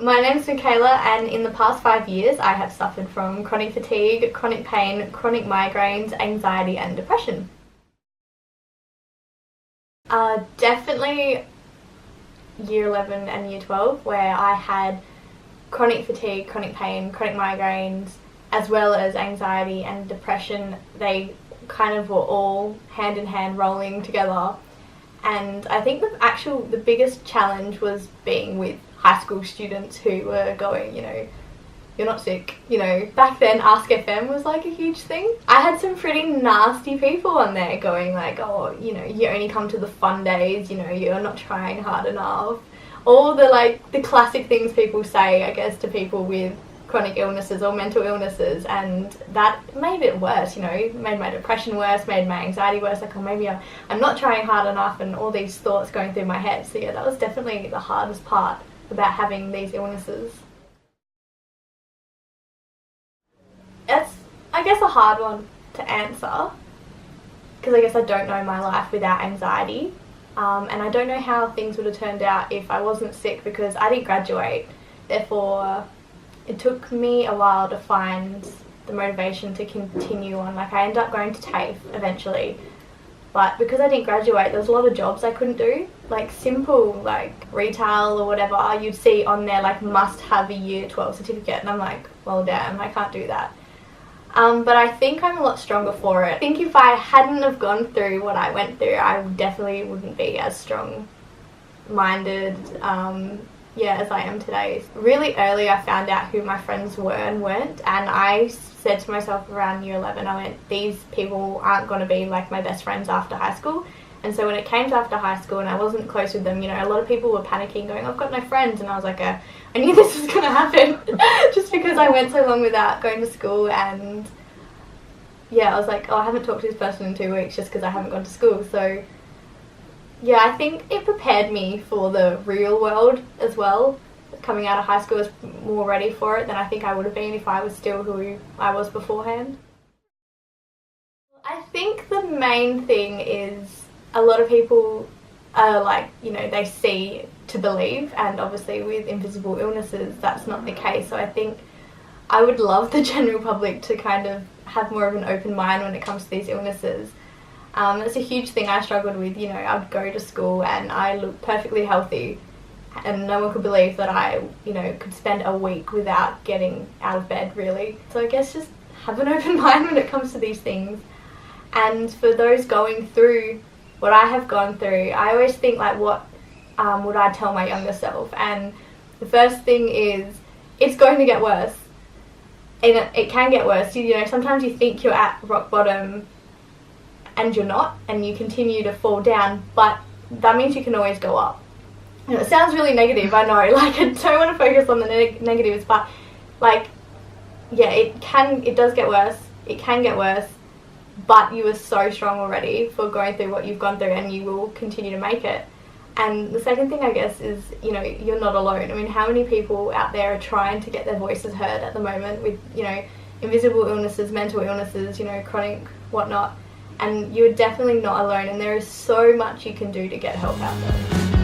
My name's Micaela, and in the past 5 years I have suffered from chronic fatigue, chronic pain, chronic migraines, anxiety and depression. Definitely year 11 and year 12, where I had chronic fatigue, chronic pain, chronic migraines, as well as anxiety and depression. They kind of were all hand in hand rolling together. And I think the biggest challenge was being with high school students who were going, you're not sick. Back then Ask FM was like a huge thing. I had some pretty nasty people on there going like, oh, you only come to the fun days, you're not trying hard enough. All the classic things people say, I guess, to people with chronic illnesses or mental illnesses, and that made it worse, made my depression worse, made my anxiety worse, like, oh, maybe I'm not trying hard enough, and all these thoughts going through my head. So yeah, that was definitely the hardest part about having these illnesses. It's, I guess, a hard one to answer, because I guess I don't know my life without anxiety, and I don't know how things would have turned out if I wasn't sick, because I didn't graduate. Therefore, it took me a while to find the motivation to continue on. Like, I ended up going to TAFE eventually, but because I didn't graduate, there was a lot of jobs I couldn't do. Like simple, like retail or whatever, you'd see on there like must have a year 12 certificate, and I'm like, well damn, I can't do that. But I think I'm a lot stronger for it. I think if I hadn't have gone through what I went through, I definitely wouldn't be as strong-minded, as I am today. Really early I found out who my friends were and weren't, and I said to myself around year 11, I went, these people aren't going to be like my best friends after high school. And so when it came to after high school and I wasn't close with them, a lot of people were panicking, going, I've got no friends, and I was like, I knew this was going to happen just because I went so long without going to school. And yeah, I was like, oh, I haven't talked to this person in 2 weeks just because I haven't gone to school. So yeah, I think it prepared me for the real world as well. Coming out of high school, I was more ready for it than I think I would have been if I was still who I was beforehand. I think the main thing is a lot of people are like, they see to believe, and obviously with invisible illnesses that's not the case. So I think I would love the general public to kind of have more of an open mind when it comes to these illnesses. It's a huge thing I struggled with. I'd go to school and I looked perfectly healthy, and no one could believe that I, could spend a week without getting out of bed, really. So I guess just have an open mind when it comes to these things. And for those going through what I have gone through, I always think like, what would I tell my younger self? And the first thing is, it's going to get worse. And it can get worse. Sometimes you think you're at rock bottom and you're not, and you continue to fall down, but that means you can always go up. It sounds really negative, I know, like I don't want to focus on the negatives, but like, yeah, it does get worse, it can get worse, but you are so strong already for going through what you've gone through, and you will continue to make it. And the second thing, I guess, is, you're not alone. I mean, how many people out there are trying to get their voices heard at the moment with, invisible illnesses, mental illnesses, chronic whatnot, and you're definitely not alone, and there is so much you can do to get help out there.